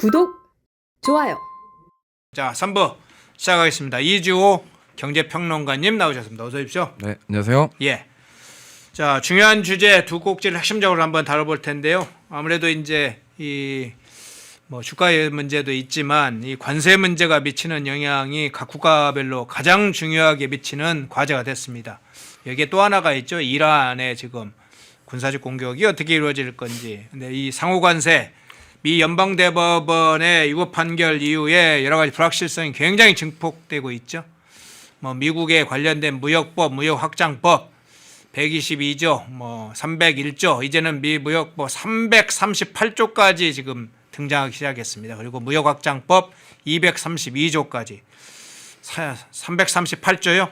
구독, 좋아요. 자, 3부 시작하겠습니다. 이주호 경제평론가님 나오셨습니다. 어서 오십시오. 네, 안녕하세요. 예. 자, 중요한 주제 두 꼭지를 핵심적으로 한번 다뤄볼 텐데요. 아무래도 이제 이 주가의 문제도 있지만 이 관세 문제가 미치는 영향이 각 국가별로 가장 중요하게 미치는 과제가 됐습니다. 여기에 또 하나가 있죠. 이란의 지금 군사적 공격이 어떻게 이루어질 건지. 근데 이 상호 관세 미 연방대법원의 유법 판결 이후에 여러 가지 불확실성이 굉장히 증폭되고 있죠. 미국에 관련된 무역법, 무역확장법 122조, 301조, 이제는 미 무역법 338조까지 지금 등장하기 시작했습니다. 그리고 무역확장법 232조까지 338조요.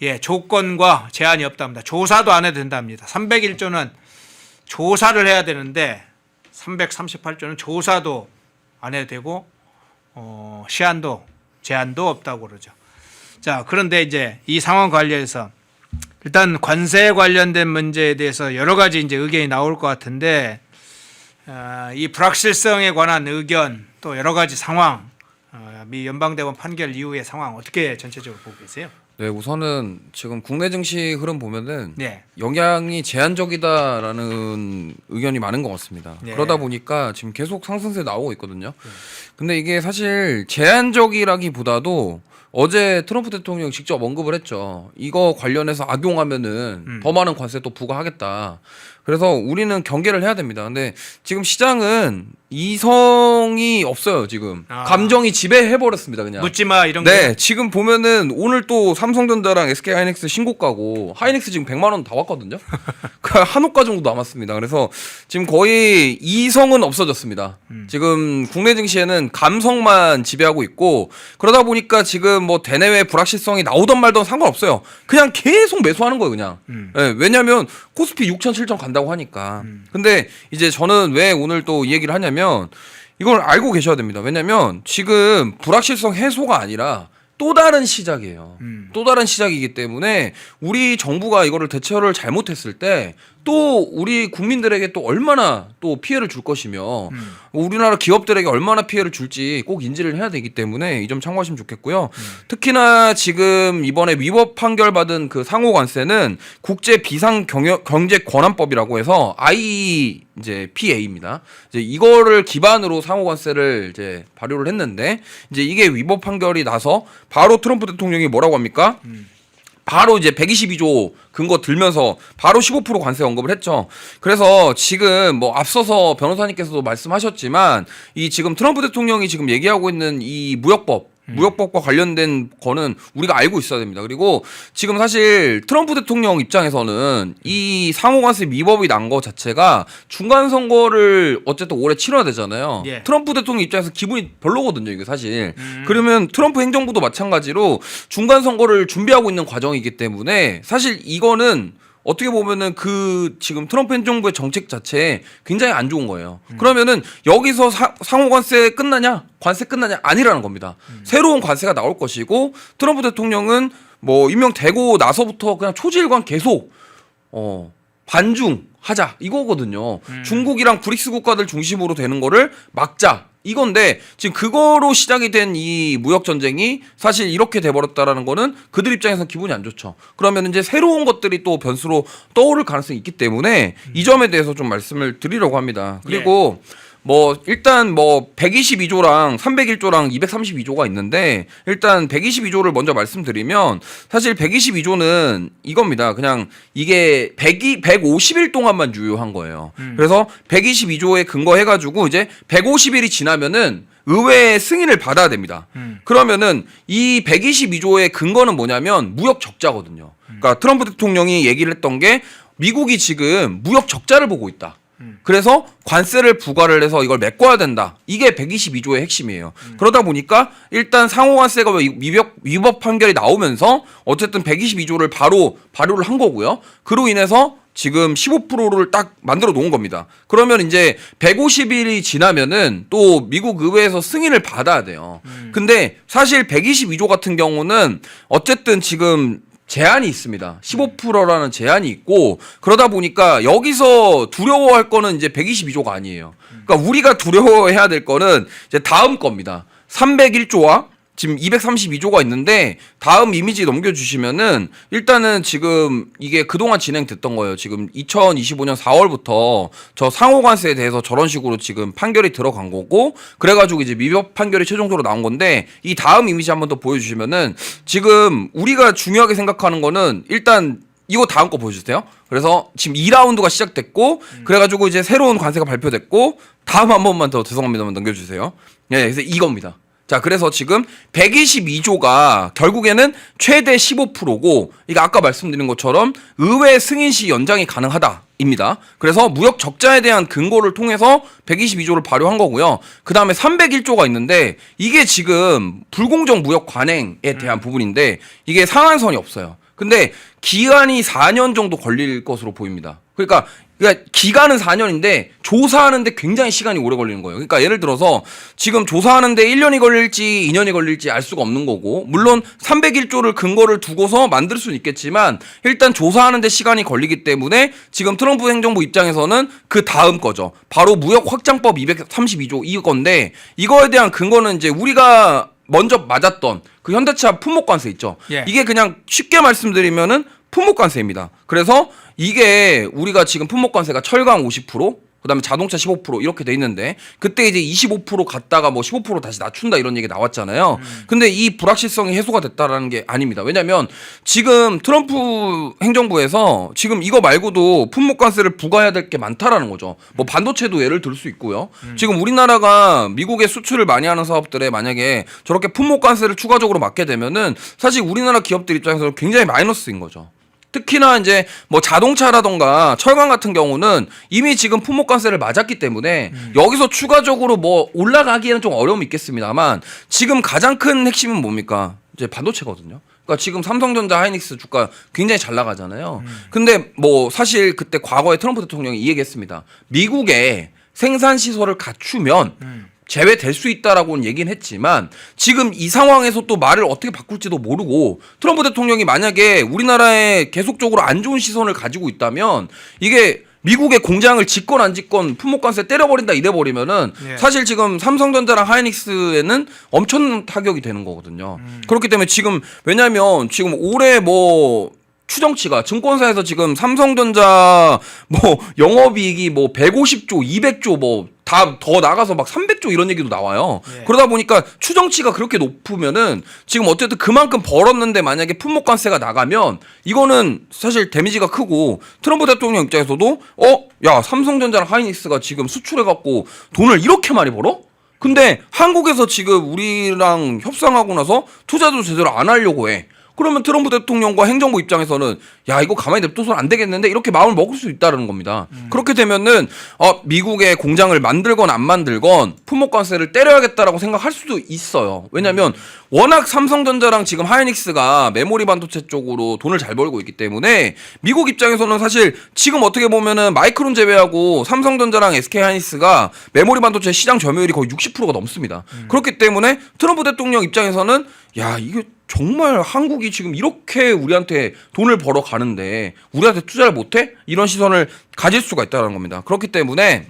예, 조건과 제한이 없답니다. 조사도 안 해도 된답니다. 301조는 조사를 해야 되는데 338조는 조사도 안 해도 되고 시한도 제한도 없다고 그러죠. 자, 그런데 이제 이 상황 관련해서 일단 관세 관련된 문제에 대해서 여러 가지 이제 의견이 나올 것 같은데 이 불확실성에 관한 의견 또 여러 가지 상황 미 연방대법원 판결 이후의 상황 어떻게 전체적으로 보고 계세요? 네, 우선은 지금 국내 증시 흐름 보면은 네. 영향이 제한적이다라는 의견이 많은 것 같습니다. 네. 그러다 보니까 지금 계속 상승세 나오고 있거든요. 근데 이게 사실 제한적이라기보다도 어제 트럼프 대통령이 직접 언급을 했죠. 이거 관련해서 악용하면은 더 많은 관세 또 부과하겠다. 그래서 우리는 경계를 해야 됩니다. 근데 지금 시장은 이성이 없어요, 지금. 감정이 지배해버렸습니다, 그냥. 묻지마 이런 네, 거. 지금 보면은 오늘 또 삼성전자랑 SK 하이닉스 신고가고 하이닉스 지금 100만 원 다 왔거든요. 한호가 정도 남았습니다. 그래서 지금 거의 이성은 없어졌습니다. 지금 국내 증시에는 감성만 지배하고 있고 그러다 보니까 지금 대내외 불확실성이 나오던 말던 상관없어요. 그냥 계속 매수하는 거예요, 그냥. 네, 왜냐면 코스피 6천 7천 간다고 하니까. 근데 이제 저는 왜 오늘 또 이 얘기를 하냐면 이걸 알고 계셔야 됩니다. 왜냐면 지금 불확실성 해소가 아니라 또 다른 시작이에요. 또 다른 시작이기 때문에 우리 정부가 이거를 대처를 잘못했을 때 또 우리 국민들에게 또 얼마나 또 피해를 줄 것이며 우리나라 기업들에게 얼마나 피해를 줄지 꼭 인지를 해야 되기 때문에 이 점 참고하시면 좋겠고요. 특히나 지금 이번에 위법 판결 받은 그 상호 관세는 국제 비상 경제 권한법이라고 해서 IEPA입니다. 이제 이거를 기반으로 상호 관세를 이제 발효를 했는데 이제 이게 위법 판결이 나서 바로 트럼프 대통령이 뭐라고 합니까? 바로 이제 122조 근거 들면서 바로 15% 관세 언급을 했죠. 그래서 지금 앞서서 변호사님께서도 말씀하셨지만 이 지금 트럼프 대통령이 지금 얘기하고 있는 이 무역법과 관련된 거는 우리가 알고 있어야 됩니다. 그리고 지금 사실 트럼프 대통령 입장에서는 이 상호관세 위법이 난 거 자체가 중간 선거를 어쨌든 올해 치러야 되잖아요. 예. 트럼프 대통령 입장에서 기분이 별로거든요, 이게 사실. 그러면 트럼프 행정부도 마찬가지로 중간 선거를 준비하고 있는 과정이기 때문에 사실 이거는 어떻게 보면은 그 지금 트럼프 행정부의 정책 자체에 굉장히 안 좋은 거예요. 그러면은 여기서 상호 관세 끝나냐? 관세 끝나냐? 아니라는 겁니다. 새로운 관세가 나올 것이고 트럼프 대통령은 임명되고 나서부터 그냥 초지일관 계속 반중하자 이거거든요. 중국이랑 브릭스 국가들 중심으로 되는 거를 막자. 이건데 지금 그거로 시작이 된 이 무역 전쟁이 사실 이렇게 돼버렸다라는 거는 그들 입장에서는 기분이 안 좋죠. 그러면 이제 새로운 것들이 또 변수로 떠오를 가능성이 있기 때문에 이 점에 대해서 좀 말씀을 드리려고 합니다. 그리고 일단 122조랑 301조랑 232조가 있는데 일단 122조를 먼저 말씀드리면 사실 122조는 이겁니다. 그냥 이게 150일 동안만 유효한 거예요. 그래서 122조에 근거해가지고 이제 150일이 지나면은 의회의 승인을 받아야 됩니다. 그러면은 이 122조의 근거는 뭐냐면 무역 적자거든요. 그러니까 트럼프 대통령이 얘기를 했던 게 미국이 지금 무역 적자를 보고 있다. 그래서 관세를 부과를 해서 이걸 메꿔야 된다. 이게 122조의 핵심이에요. 그러다 보니까 일단 상호관세가 위법 판결이 나오면서 어쨌든 122조를 바로 발효를 한 거고요. 그로 인해서 지금 15%를 딱 만들어 놓은 겁니다. 그러면 이제 150일이 지나면은 또 미국 의회에서 승인을 받아야 돼요. 근데 사실 122조 같은 경우는 어쨌든 지금 제한이 있습니다. 15%라는 제한이 있고 그러다 보니까 여기서 두려워할 거는 이제 122조가 아니에요. 그러니까 우리가 두려워해야 될 거는 이제 다음 겁니다. 301조와 지금 232조가 있는데 다음 이미지 넘겨주시면은 일단은 지금 이게 그동안 진행됐던 거예요. 지금 2025년 4월부터 저 상호관세에 대해서 저런 식으로 지금 판결이 들어간 거고 그래가지고 이제 미법 판결이 최종적으로 나온 건데 이 다음 이미지 한번 더 보여주시면은 지금 우리가 중요하게 생각하는 거는 일단 이거 다음 거 보여주세요. 그래서 지금 2라운드가 시작됐고 그래가지고 이제 새로운 관세가 발표됐고 다음 한 번만 더 죄송합니다만 넘겨주세요. 예, 그래서 이겁니다. 자, 그래서 지금 122조가 결국에는 최대 15%고, 이게 아까 말씀드린 것처럼 의회 승인 시 연장이 가능하다입니다. 그래서 무역 적자에 대한 근거를 통해서 122조를 발효한 거고요. 그 다음에 301조가 있는데, 이게 지금 불공정 무역 관행에 대한 부분인데, 이게 상한선이 없어요. 근데 기간이 4년 정도 걸릴 것으로 보입니다. 그러니까 기간은 4년인데 조사하는데 굉장히 시간이 오래 걸리는 거예요. 그러니까 예를 들어서 지금 조사하는데 1년이 걸릴지 2년이 걸릴지 알 수가 없는 거고 물론 301조를 근거를 두고서 만들 수는 있겠지만 일단 조사하는데 시간이 걸리기 때문에 지금 트럼프 행정부 입장에서는 그 다음 거죠. 바로 무역확장법 232조 이건데 이거에 대한 근거는 이제 우리가 먼저 맞았던 그 현대차 품목관세 있죠. 예. 이게 그냥 쉽게 말씀드리면은 품목관세입니다. 그래서 이게 우리가 지금 품목관세가 철강 50%, 그다음에 자동차 15% 이렇게 돼 있는데 그때 이제 25% 갔다가 뭐 15% 다시 낮춘다 이런 얘기 나왔잖아요. 근데 이 불확실성이 해소가 됐다라는 게 아닙니다. 왜냐면 지금 트럼프 행정부에서 지금 이거 말고도 품목관세를 부과해야 될 게 많다라는 거죠. 뭐 반도체도 예를 들 수 있고요. 지금 우리나라가 미국에 수출을 많이 하는 사업들에 만약에 저렇게 품목관세를 추가적으로 맞게 되면은 사실 우리나라 기업들 입장에서는 굉장히 마이너스인 거죠. 특히나 이제 뭐 자동차라던가 철강 같은 경우는 이미 지금 품목관세를 맞았기 때문에 여기서 추가적으로 뭐 올라가기에는 좀 어려움이 있겠습니다만 지금 가장 큰 핵심은 뭡니까? 이제 반도체거든요. 그러니까 지금 삼성전자 하이닉스 주가 굉장히 잘 나가잖아요. 근데 뭐 사실 그때 과거에 트럼프 대통령이 이 얘기했습니다. 미국에 생산 시설을 갖추면 제외될 수 있다라고는 얘기는 했지만 지금 이 상황에서 또 말을 어떻게 바꿀지도 모르고 트럼프 대통령이 만약에 우리나라에 계속적으로 안 좋은 시선을 가지고 있다면 이게 미국의 공장을 짓건 안 짓건 품목관세 때려버린다 이래버리면은 예. 사실 지금 삼성전자랑 하이닉스에는 엄청난 타격이 되는 거거든요. 그렇기 때문에 지금 왜냐면 지금 올해 뭐 추정치가 증권사에서 지금 삼성전자 뭐 영업이익이 뭐 150조, 200조 뭐 다 더 나가서 막 300조 이런 얘기도 나와요. 네. 그러다 보니까 추정치가 그렇게 높으면은 지금 어쨌든 그만큼 벌었는데 만약에 품목관세가 나가면 이거는 사실 데미지가 크고 트럼프 대통령 입장에서도 야 삼성전자랑 하이닉스가 지금 수출해갖고 돈을 이렇게 많이 벌어? 근데 한국에서 지금 우리랑 협상하고 나서 투자도 제대로 안 하려고 해. 그러면 트럼프 대통령과 행정부 입장에서는 야 이거 가만히 냅둬서는 안 되겠는데 이렇게 마음을 먹을 수 있다는 겁니다. 그렇게 되면은 미국의 공장을 만들건 안 만들건 품목관세를 때려야겠다라고 생각할 수도 있어요. 왜냐하면 워낙 삼성전자랑 지금 하이닉스가 메모리 반도체 쪽으로 돈을 잘 벌고 있기 때문에 미국 입장에서는 사실 지금 어떻게 보면은 마이크론 제외하고 삼성전자랑 SK 하이닉스가 메모리 반도체 시장 점유율이 거의 60%가 넘습니다. 그렇기 때문에 트럼프 대통령 입장에서는 야 이게 정말 한국이 지금 이렇게 우리한테 돈을 벌어 가는데 우리한테 투자를 못해? 이런 시선을 가질 수가 있다는 겁니다. 그렇기 때문에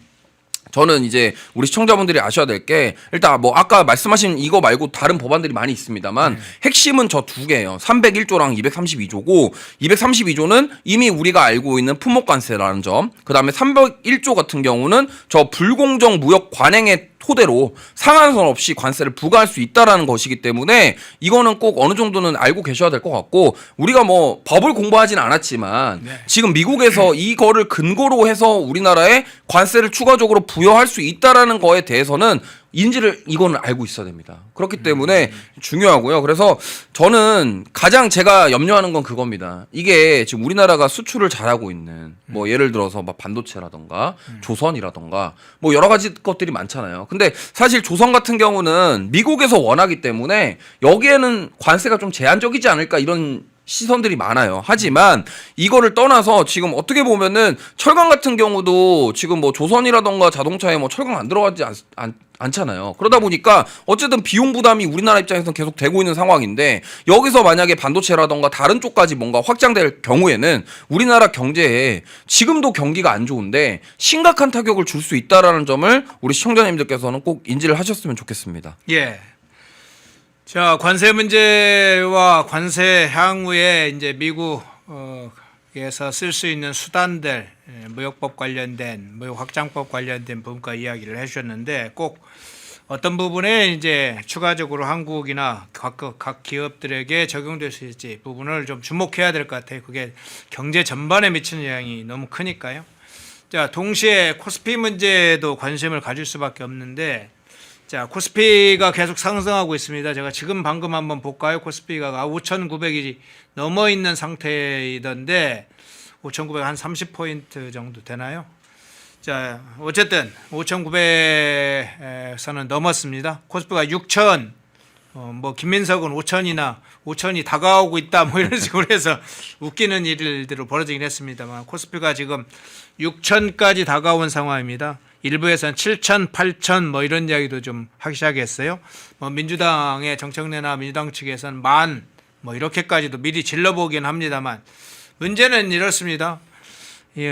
저는 이제 우리 시청자분들이 아셔야 될 게 일단 뭐 아까 말씀하신 이거 말고 다른 법안들이 많이 있습니다만 핵심은 저 두 개예요. 301조랑 232조고 232조는 이미 우리가 알고 있는 품목관세라는 점, 그다음에 301조 같은 경우는 저 불공정 무역 관행의 토대로 상한선 없이 관세를 부과할 수 있다라는 것이기 때문에 이거는 꼭 어느 정도는 알고 계셔야 될 것 같고 우리가 뭐 법을 공부하진 않았지만 네. 지금 미국에서 이거를 근거로 해서 우리나라에 관세를 추가적으로 부여할 수 있다라는 거에 대해서는 인지를 이거는 알고 있어야 됩니다. 그렇기 때문에 중요하고요. 그래서 저는 가장 제가 염려하는 건 그겁니다. 이게 지금 우리나라가 수출을 잘하고 있는 뭐 예를 들어서 막 반도체라던가 조선이라던가 뭐 여러 가지 것들이 많잖아요. 근데 사실 조선 같은 경우는 미국에서 원하기 때문에 여기에는 관세가 좀 제한적이지 않을까 이런 시선들이 많아요. 하지만 이거를 떠나서 지금 어떻게 보면은 철강 같은 경우도 지금 뭐 조선이라던가 자동차에 뭐 철강 안 들어가지 않잖아요. 그러다 보니까 어쨌든 비용 부담이 우리나라 입장에서는 계속 되고 있는 상황인데 여기서 만약에 반도체라던가 다른 쪽까지 뭔가 확장될 경우에는 우리나라 경제에 지금도 경기가 안 좋은데 심각한 타격을 줄 수 있다라는 점을 우리 시청자님들께서는 꼭 인지를 하셨으면 좋겠습니다. 예. 자, 관세 문제와 관세 향후에 이제 미국에서 쓸 수 있는 수단들, 무역법 관련된, 무역 확장법 관련된 부분과 이야기를 해주셨는데 꼭 어떤 부분에 이제 추가적으로 한국이나 각 기업들에게 적용될 수 있을지 부분을 좀 주목해야 될 것 같아요. 그게 경제 전반에 미치는 영향이 너무 크니까요. 자, 동시에 코스피 문제도 관심을 가질 수밖에 없는데, 자, 코스피가 계속 상승하고 있습니다. 제가 지금 방금 한번 볼까요? 코스피가 5,900이 넘어 있는 상태이던데 5,900 한 30포인트 정도 되나요? 자, 어쨌든 5,900에서는 넘었습니다. 코스피가 6,000, 뭐 김민석은 5,000이 다가오고 있다 뭐 이런 식으로 해서 웃기는 일들로 벌어지긴 했습니다만 코스피가 지금 6,000까지 다가온 상황입니다. 일부에서는 7,000, 8,000 뭐 이런 이야기도 좀 하기 시작했어요. 뭐 민주당의 정청래나 민주당 측에서는 10,000 뭐 이렇게까지도 미리 질러보긴 합니다만 문제는 이렇습니다.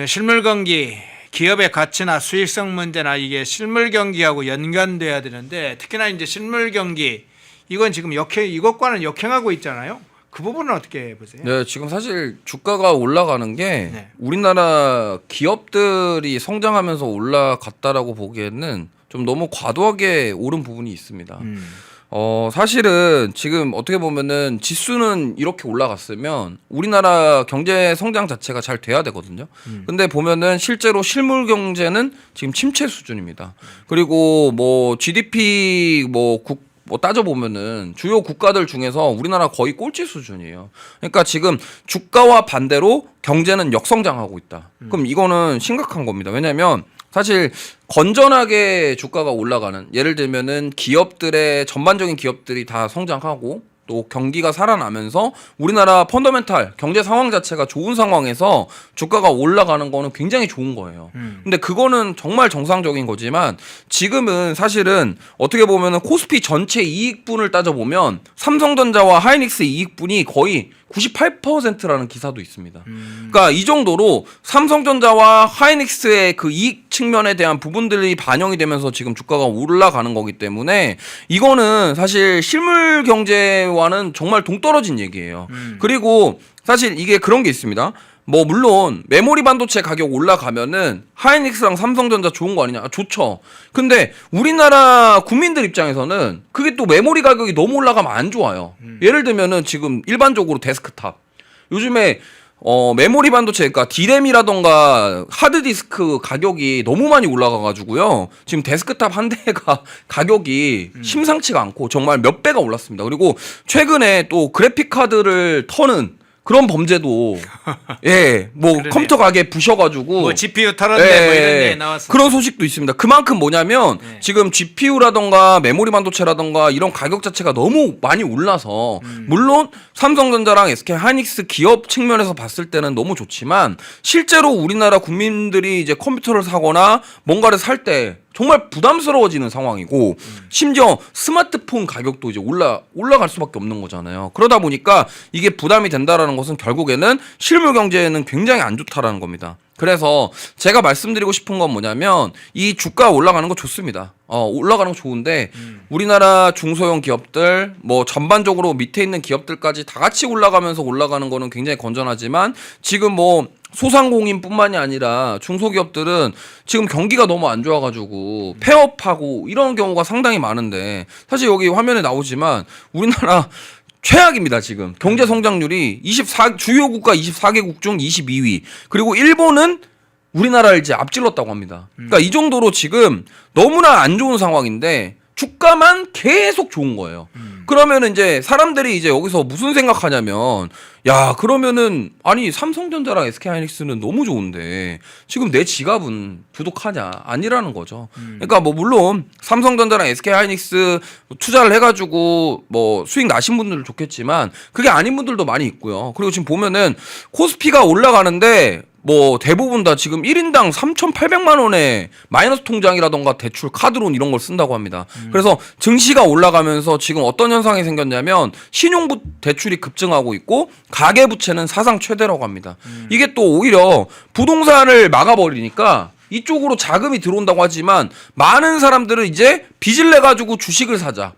실물 경기, 기업의 가치나 수익성 문제나 이게 실물 경기하고 연관돼야 되는데 특히나 이제 실물 경기 이건 지금 이것과는 역행하고 있잖아요. 그 부분은 어떻게 보세요? 네, 지금 사실 주가가 올라가는 게 네. 우리나라 기업들이 성장하면서 올라갔다라고 보기에는 좀 너무 과도하게 오른 부분이 있습니다. 사실은 지금 어떻게 보면은 지수는 이렇게 올라갔으면 우리나라 경제 성장 자체가 잘 돼야 되거든요. 근데 보면은 실제로 실물 경제는 지금 침체 수준입니다. 그리고 뭐 GDP 뭐 따져보면은 주요 국가들 중에서 우리나라 거의 꼴찌 수준이에요. 그러니까 지금 주가와 반대로 경제는 역성장하고 있다. 그럼 이거는 심각한 겁니다. 왜냐하면 사실 건전하게 주가가 올라가는 예를 들면은 기업들의 전반적인 기업들이 다 성장하고 또 경기가 살아나면서 우리나라 펀더멘탈 경제 상황 자체가 좋은 상황에서 주가가 올라가는 거는 굉장히 좋은 거예요. 근데 그거는 정말 정상적인 거지만 지금은 사실은 어떻게 보면은 코스피 전체 이익분을 따져보면 삼성전자와 하이닉스 이익분이 거의 98%라는 기사도 있습니다. 그러니까 이 정도로 삼성전자와 하이닉스의 그 이익 측면에 대한 부분들이 반영이 되면서 지금 주가가 올라가는 거기 때문에 이거는 사실 실물 경제와는 정말 동떨어진 얘기예요. 그리고 사실 이게 그런 게 있습니다. 뭐 물론 메모리 반도체 가격 올라가면은 하이닉스랑 삼성전자 좋은 거 아니냐? 좋죠. 근데 우리나라 국민들 입장에서는 그게 또 메모리 가격이 너무 올라가면 안 좋아요. 예를 들면은 지금 일반적으로 데스크탑 요즘에 메모리 반도체 그러니까 D램이라던가 하드디스크 가격이 너무 많이 올라가가지고요. 지금 데스크탑 한 대가 가격이 심상치가 않고 정말 몇 배가 올랐습니다. 그리고 최근에 또 그래픽 카드를 터는 그런 범죄도 뭐 그러네요. 컴퓨터 가게 부셔가지고 뭐 GPU 털었네 뭐 이런 얘기 나왔어. 그런 소식도 있습니다. 그만큼 뭐냐면 지금 GPU라던가 메모리 반도체라던가 이런 가격 자체가 너무 많이 올라서 물론 삼성전자랑 SK 하이닉스 기업 측면에서 봤을 때는 너무 좋지만 실제로 우리나라 국민들이 이제 컴퓨터를 사거나 뭔가를 살 때 정말 부담스러워지는 상황이고 심지어 스마트폰 가격도 이제 올라갈 수밖에 없는 거잖아요. 그러다 보니까 이게 부담이 된다라는 것은 결국에는 실물 경제에는 굉장히 안 좋다라는 겁니다. 그래서 제가 말씀드리고 싶은 건 뭐냐면 이 주가 올라가는 거 좋습니다. 올라가는 거 좋은데 우리나라 중소형 기업들 뭐 전반적으로 밑에 있는 기업들까지 다 같이 올라가면서 올라가는 거는 굉장히 건전하지만 지금 뭐 소상공인뿐만이 아니라 중소기업들은 지금 경기가 너무 안 좋아가지고 폐업하고 이런 경우가 상당히 많은데 사실 여기 화면에 나오지만 우리나라 최악입니다. 지금 경제 성장률이 주요 국가 24개국 중 22위 그리고 일본은 우리나라를 이제 앞질렀다고 합니다. 그러니까 이 정도로 지금 너무나 안 좋은 상황인데 주가만 계속 좋은 거예요. 그러면 이제 사람들이 이제 여기서 무슨 생각하냐면 야 그러면은 아니 삼성전자랑 SK하이닉스는 너무 좋은데 지금 내 지갑은 부족하냐 아니라는 거죠. 그러니까 뭐 물론 삼성전자랑 SK하이닉스 투자를 해가지고 뭐 수익 나신 분들은 좋겠지만 그게 아닌 분들도 많이 있고요. 그리고 지금 보면은 코스피가 올라가는데 뭐 대부분 다 지금 1인당 3,800만 원의 마이너스 통장이라던가 대출, 카드론 이런 걸 쓴다고 합니다. 그래서 증시가 올라가면서 지금 어떤 현상이 생겼냐면 신용부 대출이 급증하고 있고 가계부채는 사상 최대라고 합니다. 이게 또 오히려 부동산을 막아버리니까 이쪽으로 자금이 들어온다고 하지만 많은 사람들은 이제 빚을 내 가지고 주식을 사자.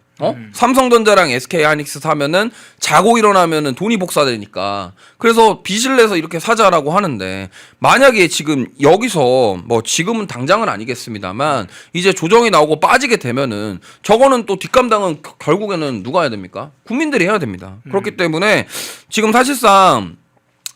삼성전자랑 SK하이닉스 사면은 자고 일어나면은 돈이 복사되니까 그래서 빚을 내서 이렇게 사자라고 하는데 만약에 지금 여기서 뭐 지금은 당장은 아니겠습니다만 이제 조정이 나오고 빠지게 되면은 저거는 또 뒷감당은 결국에는 누가 해야 됩니까? 국민들이 해야 됩니다. 그렇기 때문에 지금 사실상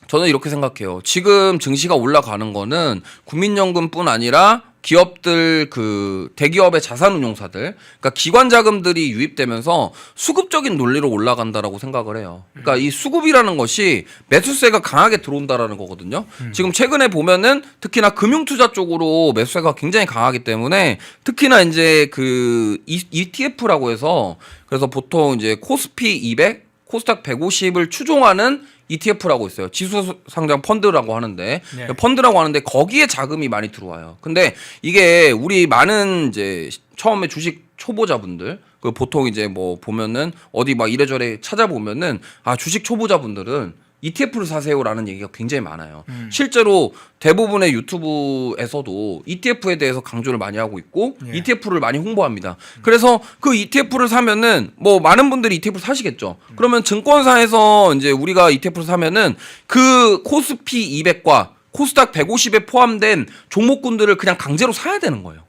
저는 이렇게 생각해요. 지금 증시가 올라가는 거는 국민연금뿐 아니라 기업들 그 대기업의 자산운용사들 그러니까 기관 자금들이 유입되면서 수급적인 논리로 올라간다라고 생각을 해요. 그러니까 이 수급이라는 것이 매수세가 강하게 들어온다라는 거거든요. 지금 최근에 보면은 특히나 금융투자 쪽으로 매수세가 굉장히 강하기 때문에 특히나 이제 그 ETF라고 해서 그래서 보통 이제 코스피 200, 코스닥 150을 추종하는 ETF라고 있어요. 지수 상장 펀드라고 하는데 네. 펀드라고 하는데 거기에 자금이 많이 들어와요. 근데 이게 우리 많은 이제 처음에 주식 초보자분들 그 보통 이제 뭐 보면은 어디 막 이래저래 찾아보면은 아 주식 초보자분들은 ETF를 사세요라는 얘기가 굉장히 많아요. 실제로 대부분의 유튜브에서도 ETF에 대해서 강조를 많이 하고 있고 예. ETF를 많이 홍보합니다. 그래서 그 ETF를 사면은 뭐 많은 분들이 ETF를 사시겠죠. 그러면 증권사에서 이제 우리가 ETF를 사면은 그 코스피 200과 코스닥 150에 포함된 종목군들을 그냥 강제로 사야 되는 거예요.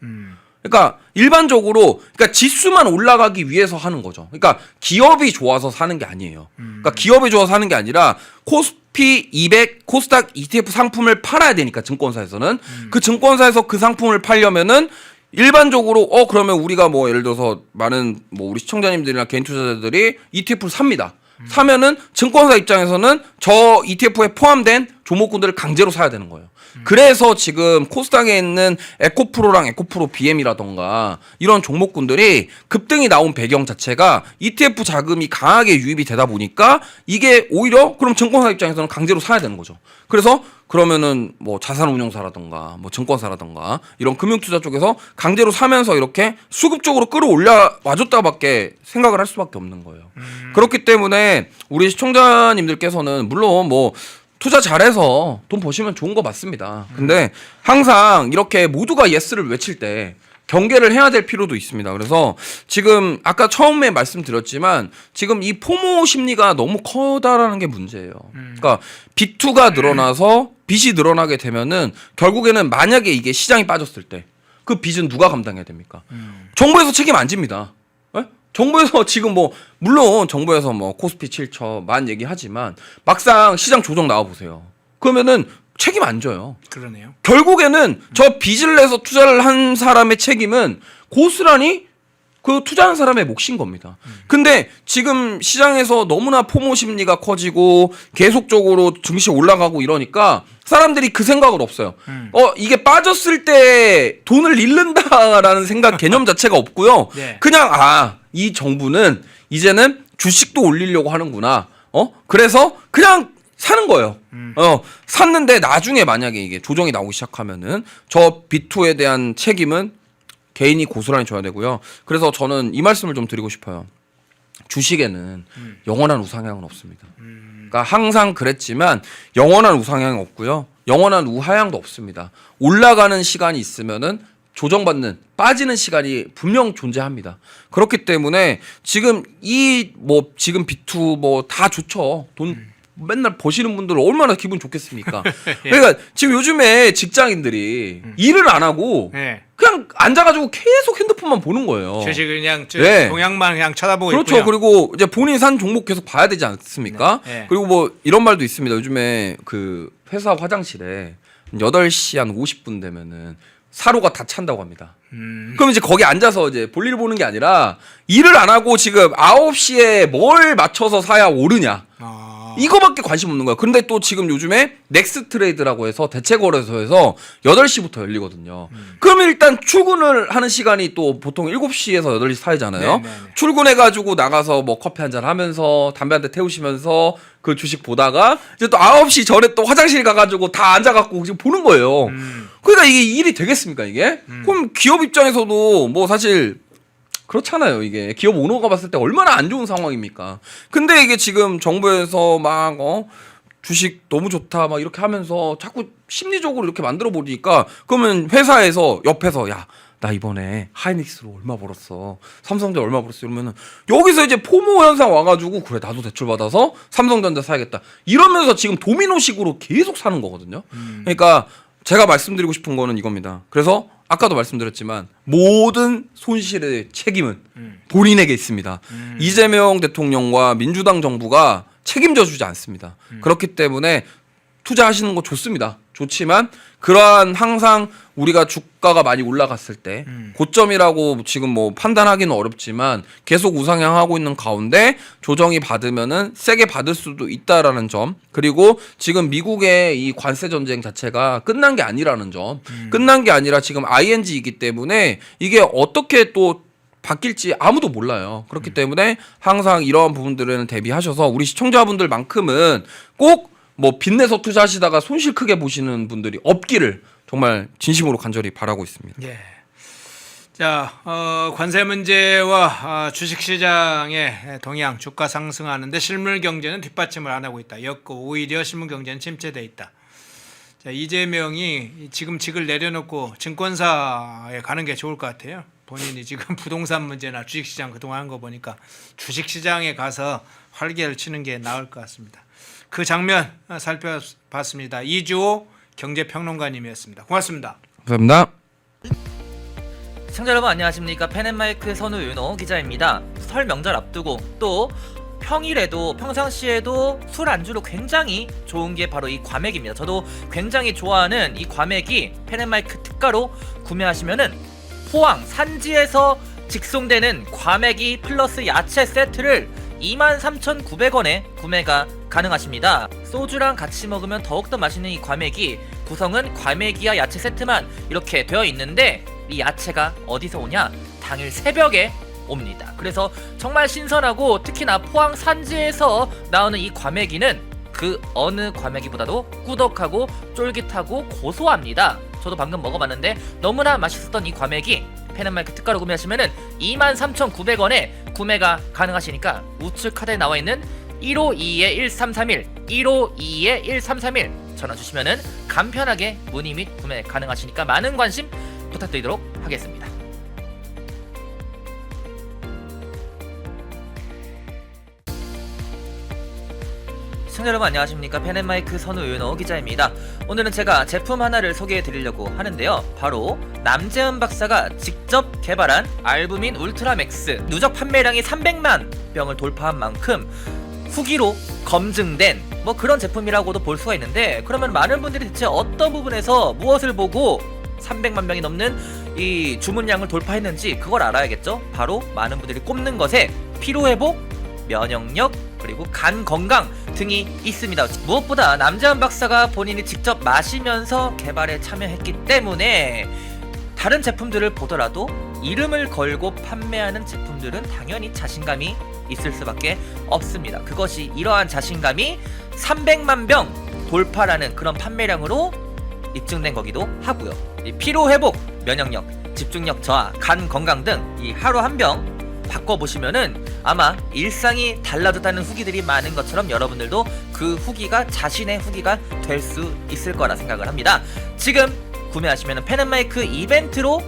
그러니까 일반적으로 그러니까 지수만 올라가기 위해서 하는 거죠. 그러니까 기업이 좋아서 사는 게 아니에요. 그러니까 기업이 좋아서 사는 게 아니라 코스피 200 코스닥 ETF 상품을 팔아야 되니까 증권사에서는 그 증권사에서 그 상품을 팔려면은 일반적으로 그러면 우리가 뭐 예를 들어서 많은 뭐 우리 시청자님들이나 개인 투자자들이 ETF를 삽니다. 사면은 증권사 입장에서는 저 ETF에 포함된 종목군들을 강제로 사야 되는 거예요. 그래서 지금 코스닥에 있는 에코프로랑 에코프로 BM이라던가 이런 종목군들이 급등이 나온 배경 자체가 ETF 자금이 강하게 유입이 되다 보니까 이게 오히려 그럼 증권사 입장에서는 강제로 사야 되는 거죠. 그래서 그러면은 뭐 자산운용사라던가 뭐 증권사라던가 이런 금융투자 쪽에서 강제로 사면서 이렇게 수급적으로 끌어올려 와줬다밖에 생각을 할 수밖에 없는 거예요. 그렇기 때문에 우리 시청자님들께서는 물론 뭐 투자 잘해서 돈 버시면 좋은 거 맞습니다. 근데 항상 이렇게 모두가 예스를 외칠 때 경계를 해야 될 필요도 있습니다. 그래서 지금 아까 처음에 말씀드렸지만 지금 이 포모 심리가 너무 커다라는 게 문제예요. 그러니까 B2가 늘어나서 빚이 늘어나게 되면은 결국에는 만약에 이게 시장이 빠졌을 때 그 빚은 누가 감당해야 됩니까? 정부에서 책임 안 집니다. 예? 정부에서 지금 뭐 물론 정부에서 뭐 코스피 7천 얘기하지만 막상 시장 조정 나와 보세요. 그러면은 책임 안 져요. 그러네요. 결국에는 저 빚을 내서 투자를 한 사람의 책임은 고스란히 그 투자한 사람의 몫인 겁니다. 근데 지금 시장에서 너무나 포모 심리가 커지고 계속적으로 증시 올라가고 이러니까 사람들이 그 생각은 없어요. 이게 빠졌을 때 돈을 잃는다라는 생각 개념 자체가 없고요. 네. 그냥 이 정부는 이제는 주식도 올리려고 하는구나. 그래서 그냥 사는 거예요. 샀는데 나중에 만약에 이게 조정이 나오기 시작하면은 저 B2에 대한 책임은 개인이 고스란히 져야 되고요. 그래서 저는 이 말씀을 좀 드리고 싶어요. 주식에는 영원한 우상향은 없습니다. 그러니까 항상 그랬지만 영원한 우상향이 없고요. 영원한 우하향도 없습니다. 올라가는 시간이 있으면은 조정받는 빠지는 시간이 분명 존재합니다. 그렇기 때문에 지금 지금 B2 뭐 다 좋죠. 돈 맨날 버시는 분들 얼마나 기분 좋겠습니까? 그러니까 지금 요즘에 직장인들이 일을 안 하고 네. 그냥 앉아가지고 계속 핸드폰만 보는 거예요. 주식을 그냥 네. 동향만 그냥 쳐다보고 그렇죠. 있고요. 그리고 이제 본인이 산 종목 계속 봐야 되지 않습니까? 네. 네. 그리고 뭐 이런 말도 있습니다. 요즘에 그 회사 화장실에 8시 한 50분 되면은 사로가 다 찬다고 합니다. 그럼 이제 거기 앉아서 이제 볼일 보는 게 아니라 일을 안 하고 지금 9시에 뭘 맞춰서 사야 오르냐. 이거밖에 관심 없는 거야. 근데 또 지금 요즘에 넥스 트레이드라고 해서 대체거래소에서 8시부터 열리거든요. 그러면 일단 출근을 하는 시간이 또 보통 7시에서 8시 사이잖아요. 네네네. 출근해가지고 나가서 뭐 커피 한잔 하면서 담배 한 대 태우시면서 그 주식 보다가 이제 또 9시 전에 또 화장실 가가지고 다 앉아갖고 지금 보는 거예요. 그러니까 이게 일이 되겠습니까, 이게? 그럼 기업 입장에서도 뭐 사실 그렇잖아요. 이게 기업 오너가 봤을 때 얼마나 안 좋은 상황입니까? 근데 이게 지금 정부에서 막 주식 너무 좋다 막 이렇게 하면서 자꾸 심리적으로 이렇게 만들어 버리니까 그러면 회사에서 옆에서 야, 나 이번에 하이닉스로 얼마 벌었어. 삼성전자 얼마 벌었어. 이러면은 여기서 이제 포모 현상 와가지고 그래 나도 대출 받아서 삼성전자 사야겠다. 이러면서 지금 도미노식으로 계속 사는 거거든요. 그러니까 제가 말씀드리고 싶은 거는 이겁니다. 그래서 아까도 말씀드렸지만 모든 손실의 책임은 본인에게 있습니다. 이재명 대통령과 민주당 정부가 책임져 주지 않습니다. 그렇기 때문에 투자하시는 거 좋습니다. 좋지만 그러한 항상 우리가 주가가 많이 올라갔을 때 고점이라고 지금 뭐 판단하기는 어렵지만 계속 우상향하고 있는 가운데 조정이 받으면은 세게 받을 수도 있다라는 점, 그리고 지금 미국의 이 관세 전쟁 자체가 끝난 게 아니라는 점, 끝난 게 아니라 지금 ING이기 때문에 이게 어떻게 또 바뀔지 아무도 몰라요. 그렇기 때문에 항상 이러한 부분들에는 대비하셔서 우리 시청자분들만큼은 꼭 뭐 빚내서 투자하시다가 손실 크게 보시는 분들이 없기를 정말 진심으로 간절히 바라고 있습니다. 예. 자, 관세 문제와 주식시장의 동향, 주가 상승하는데 실물 경제는 뒷받침을 안 하고 있다. 였고 오히려 실물 경제는 침체돼 있다. 자, 이재명이 지금 직을 내려놓고 증권사에 가는 게 좋을 것 같아요. 본인이 지금 부동산 문제나 주식시장 그동안 한 거 보니까 주식시장에 가서 활개를 치는 게 나을 것 같습니다. 그 장면 살펴봤습니다. 이주호 경제평론가님이었습니다. 고맙습니다. 감사합니다. 시청자 여러분 안녕하십니까. 펜앤마이크 선우윤호 기자입니다. 설 명절 앞두고 또 평일에도 평상시에도 술 안주로 굉장히 좋은 게 바로 이 과메기입니다. 저도 굉장히 좋아하는 이 과메기 펜앤마이크 특가로 구매하시면은 포항 산지에서 직송되는 과메기 플러스 야채 세트를 23,900원에 구매가 가능하십니다. 소주랑 같이 먹으면 더욱더 맛있는 이 과메기, 구성은 과메기와 야채 세트만 이렇게 되어 있는데 이 야채가 어디서 오냐? 당일 새벽에 옵니다. 그래서 정말 신선하고 특히나 포항 산지에서 나오는 이 과메기는 그 어느 과메기보다도 꾸덕하고 쫄깃하고 고소합니다. 저도 방금 먹어봤는데 너무나 맛있었던 이 과메기 펜앤마이크 특가로 구매하시면은 23,900원에 구매가 가능하시니까 우측 카드에 나와있는 152-1331 152-1331 전화 주시면은 간편하게 문의 및 구매 가능하시니까 많은 관심 부탁드리도록 하겠습니다. 시청자 여러분 안녕하십니까. 펜앤마이크 선우윤호 기자입니다. 오늘은 제가 제품 하나를 소개해 드리려고 하는데요. 바로 남재은 박사가 직접 개발한 알부민 울트라맥스, 누적 판매량이 300만 병을 돌파한 만큼 후기로 검증된 뭐 그런 제품이라고도 볼 수가 있는데, 그러면 많은 분들이 대체 어떤 부분에서 무엇을 보고 300만 병이 넘는 이 주문량을 돌파했는지 그걸 알아야겠죠. 바로 많은 분들이 꼽는 것에 피로회복, 면역력, 그리고 간 건강 등이 있습니다. 무엇보다 남재은 박사가 본인이 직접 마시면서 개발에 참여했기 때문에 다른 제품들을 보더라도 이름을 걸고 판매하는 제품들은 당연히 자신감이 있을 수밖에 없습니다. 그것이 이러한 자신감이 300만 병 돌파라는 그런 판매량으로 입증된 거기도 하고요. 이 피로회복, 면역력, 집중력 저하, 간 건강 등 이 하루 한 병 바꿔보시면은 아마 일상이 달라졌다는 후기들이 많은 것처럼 여러분들도 그 후기가 자신의 후기가 될 수 있을 거라 생각을 합니다. 지금 구매하시면은 펜앤마이크 이벤트로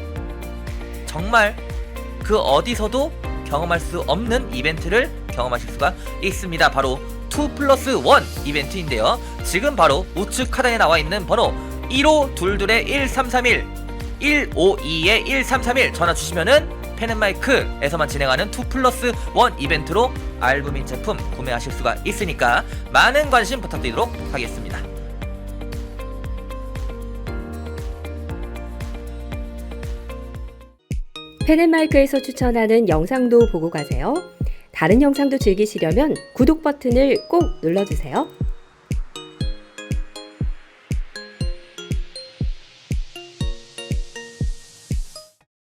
정말 그 어디서도 경험할 수 없는 이벤트를 경험하실 수가 있습니다. 바로 2+1 이벤트인데요. 지금 바로 우측 하단에 나와 있는 번호 1522-1331 152-1331 전화 주시면은 펜앤마이크에서만 진행하는 2+1 이벤트로 알부민 제품 구매하실 수가 있으니까 많은 관심 부탁드리도록 하겠습니다. 펜앤마이크에서 추천하는 영상도 보고 가세요. 다른 영상도 즐기시려면 구독 버튼을 꼭 눌러주세요.